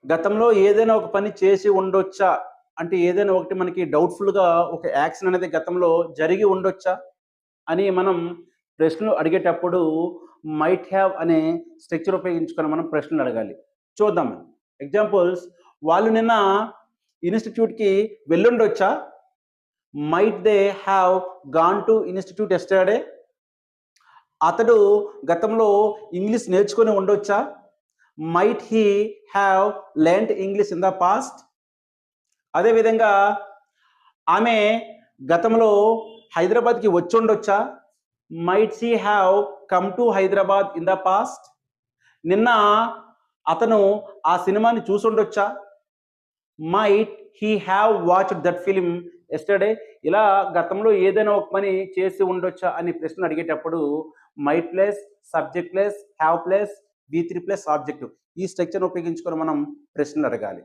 గతంలో ఏదైనా ఒక పని చేసి ఉండొచ్చా? అంటే ఏదైనా ఒకటి మనకి డౌట్‌ఫుల్‌గా ఒక యాక్షన్ అనేది గతంలో జరిగి ఉండొచ్చా? అని మనం ప్రశ్నలు అడిగేటప్పుడు మైట్ హావ్ అనే స్ట్రక్చర్ ఉపయోగించుకొని మనం ప్రశ్నలు అడగాలి. చూద్దాం. ఎగ్జాంపుల్స్ వాళ్ళు నిన్న ఇన్‌స్టిట్యూట్‌కి వెళ్ళుండొచ్చా? Might they have gone to institute yesterday? అతడు గతంలో ఇంగ్లీష్ నేర్చుకొని ఉండొచ్చా? Might he have learned English in the past? అదేవిధంగా ఆమె గతంలో హైదరాబాద్‌కి వచ్చుండొచ్చా? Might she have come to Hyderabad in the past? నిన్న అతను ఆ సినిమాని చూసుండొచ్చా? Might he have watched that film yesterday? ఇలా గతంలో ఏదైనా ఒక పని చేసి ఉండొచ్చా అని ప్రశ్న అడిగేటప్పుడు might plus subject plus have plus బీ3 ప్లస్ ఆబ్జెక్టివ్ ఈ స్ట్రక్చర్‌ని ఉపయోగించుకొని మనం ప్రశ్నలు అడగాలి.